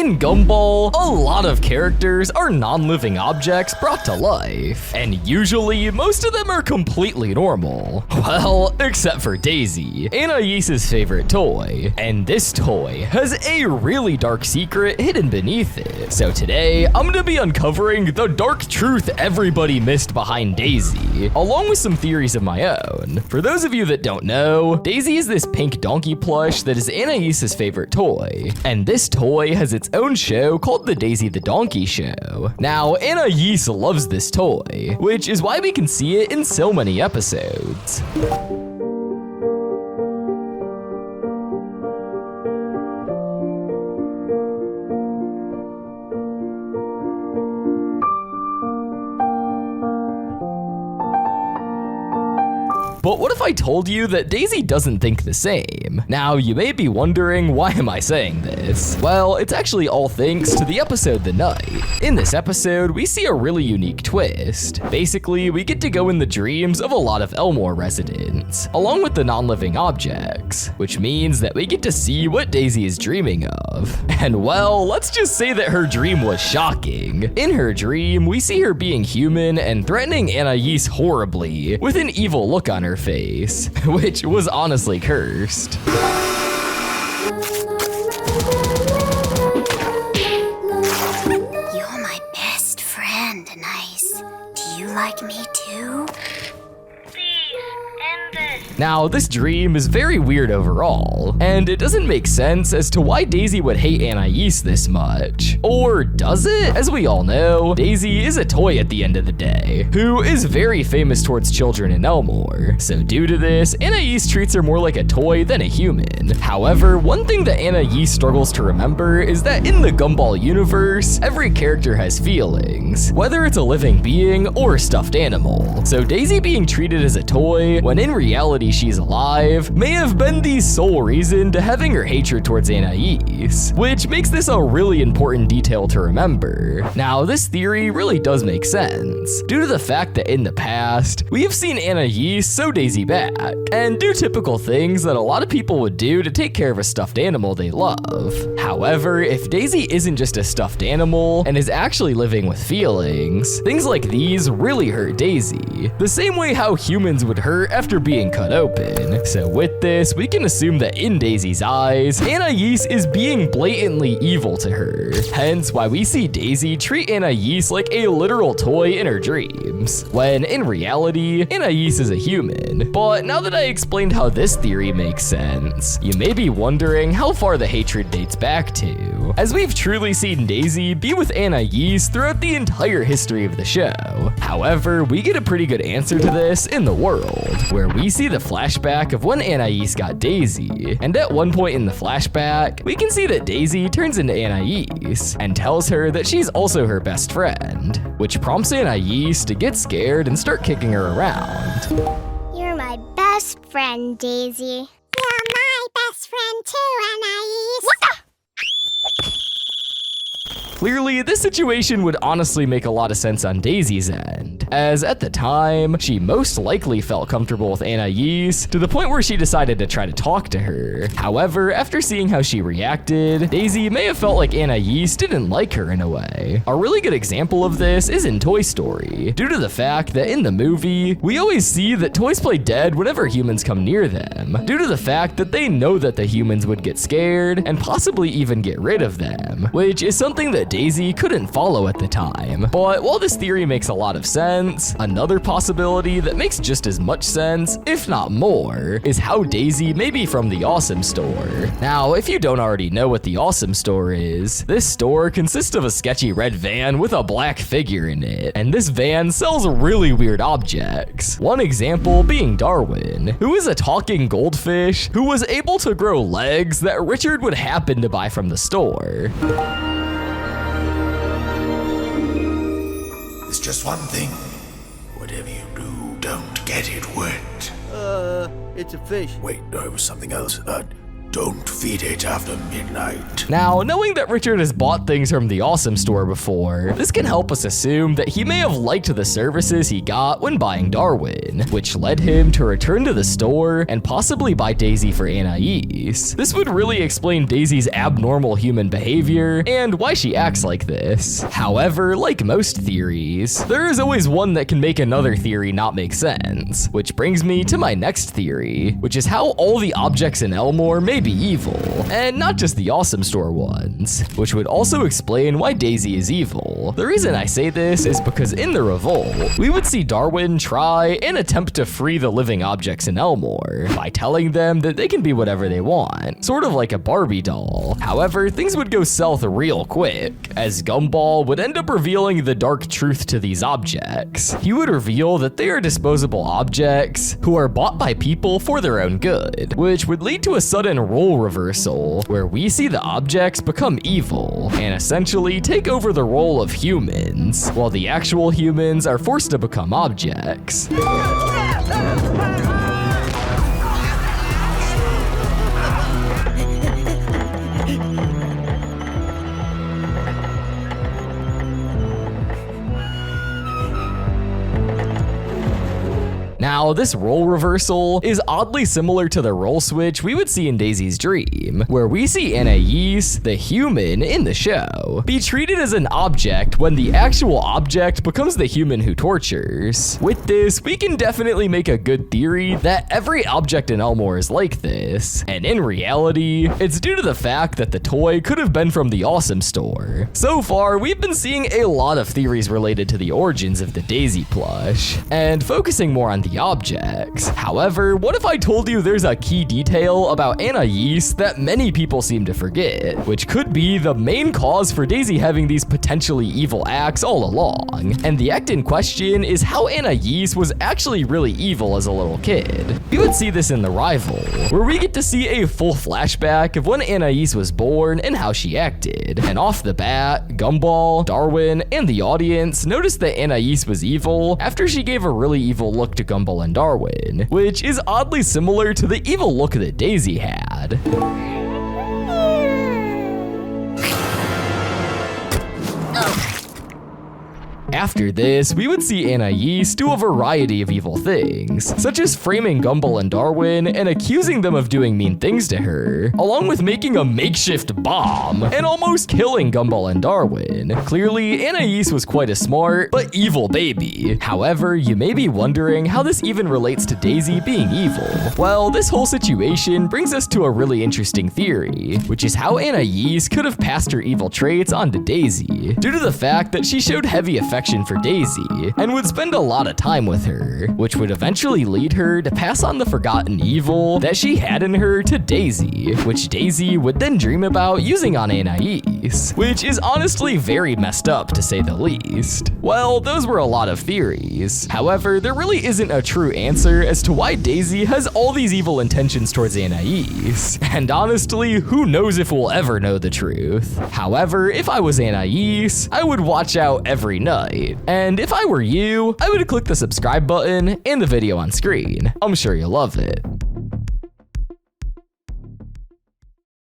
In Gumball, a lot of characters are non-living objects brought to life, and usually most of them are completely normal. Well, except for Daisy, Anais' favorite toy, and this toy has a really dark secret hidden beneath it. So today, I'm gonna be uncovering the dark truth everybody missed behind Daisy, along with some theories of my own. For those of you that don't know, Daisy is this pink donkey plush that is Anais' favorite toy, and this toy has its own show called the Daisy the Donkey Show. Now, Anais loves this toy, which is why we can see it in so many episodes. But what if I told you that Daisy doesn't think the same? Now, you may be wondering, why am I saying this? Well, it's actually all thanks to the episode The Night. In this episode, we see a really unique twist. Basically, we get to go in the dreams of a lot of Elmore residents, along with the non-living objects, which means that we get to see what Daisy is dreaming of. And well, let's just say that her dream was shocking. In her dream, we see her being human and threatening Anais horribly, with an evil look on her face, which was honestly cursed. You're my best friend, Anais. Do you like me too? Now, this dream is very weird overall, and it doesn't make sense as to why Daisy would hate Anais this much. Or does it? As we all know, Daisy is a toy at the end of the day, who is very famous towards children in Elmore. So due to this, Anais treats her more like a toy than a human. However, one thing that Anais struggles to remember is that in the Gumball universe, every character has feelings, whether it's a living being or a stuffed animal. So Daisy being treated as a toy, when in reality she's alive, may have been the sole reason to having her hatred towards Anais, which makes this a really important detail to remember. Now, this theory really does make sense, due to the fact that in the past, we have seen Anais sew Daisy back, and do typical things that a lot of people would do to take care of a stuffed animal they love. However, if Daisy isn't just a stuffed animal, and is actually living with feelings, things like these really hurt Daisy, the same way how humans would hurt after being cut open. So with this, we can assume that in Daisy's eyes, Anais is being blatantly evil to her. Hence why we see Daisy treat Anais like a literal toy in her dreams, when in reality, Anais is a human. But now that I explained how this theory makes sense, you may be wondering how far the hatred dates back to, as we've truly seen Daisy be with Anais throughout the entire history of the show. However, we get a pretty good answer to this in the world, where we see the flashback of when Anais got Daisy, and at one point in the flashback, we can see that Daisy turns into Anais and tells her that she's also her best friend, which prompts Anais to get scared and start kicking her around. You're my best friend, Daisy. You're my best friend too, Anais. What the? Clearly, this situation would honestly make a lot of sense on Daisy's end, as at the time, she most likely felt comfortable with Anais to the point where she decided to try to talk to her. However, after seeing how she reacted, Daisy may have felt like Anais didn't like her in a way. A really good example of this is in Toy Story, due to the fact that in the movie, we always see that toys play dead whenever humans come near them, due to the fact that they know that the humans would get scared and possibly even get rid of them, which is something that Daisy couldn't follow at the time. But while this theory makes a lot of sense, another possibility that makes just as much sense, if not more, is how Daisy may be from the Awesome Store. Now, if you don't already know what the Awesome Store is, this store consists of a sketchy red van with a black figure in it, and this van sells really weird objects. One example being Darwin, who is a talking goldfish who was able to grow legs that Richard would happen to buy from the store. There's just one thing. Whatever you do, don't get it wet. It's a fish. Wait, no, it was something else. Don't feed it after midnight. Now, knowing that Richard has bought things from the Awesome Store before, this can help us assume that he may have liked the services he got when buying Darwin, which led him to return to the store and possibly buy Daisy for Anais. This would really explain Daisy's abnormal human behavior and why she acts like this. However, like most theories, there is always one that can make another theory not make sense, which brings me to my next theory, which is how all the objects in Elmore may be evil, and not just the Awesome Store ones, which would also explain why Daisy is evil. The reason I say this is because in the revolt, we would see Darwin try and attempt to free the living objects in Elmore by telling them that they can be whatever they want, sort of like a Barbie doll. However, things would go south real quick, as Gumball would end up revealing the dark truth to these objects. He would reveal that they are disposable objects who are bought by people for their own good, which would lead to a sudden role reversal, where we see the objects become evil and essentially take over the role of humans, while the actual humans are forced to become objects. Now, this role reversal is oddly similar to the role switch we would see in Daisy's dream, where we see Anais, the human in the show, be treated as an object when the actual object becomes the human who tortures. With this, we can definitely make a good theory that every object in Elmore is like this, and in reality, it's due to the fact that the toy could have been from the Awesome Store. So far, we've been seeing a lot of theories related to the origins of the Daisy plush, and focusing more on the objects. However, what if I told you there's a key detail about Anais that many people seem to forget, which could be the main cause for Daisy having these potentially evil acts all along? And the act in question is how Anais was actually really evil as a little kid. We would see this in The Rival, where we get to see a full flashback of when Anais was born and how she acted. And off the bat, Gumball, Darwin, and the audience noticed that Anais was evil after she gave a really evil look to Gumball and Darwin, which is oddly similar to the evil look that Daisy had. After this, we would see Anais do a variety of evil things, such as framing Gumball and Darwin and accusing them of doing mean things to her, along with making a makeshift bomb and almost killing Gumball and Darwin. Clearly, Anais was quite a smart, but evil baby. However, you may be wondering how this even relates to Daisy being evil. Well, this whole situation brings us to a really interesting theory, which is how Anais could have passed her evil traits onto Daisy, due to the fact that she showed heavy affection for Daisy and would spend a lot of time with her, which would eventually lead her to pass on the forgotten evil that she had in her to Daisy, which Daisy would then dream about using on Anais, which is honestly very messed up to say the least. Well, those were a lot of theories. However, there really isn't a true answer as to why Daisy has all these evil intentions towards Anais, and honestly, who knows if we'll ever know the truth. However, if I was Anais, I would watch out every night. And if I were you, I would click the subscribe button and the video on screen. I'm sure you'll love it.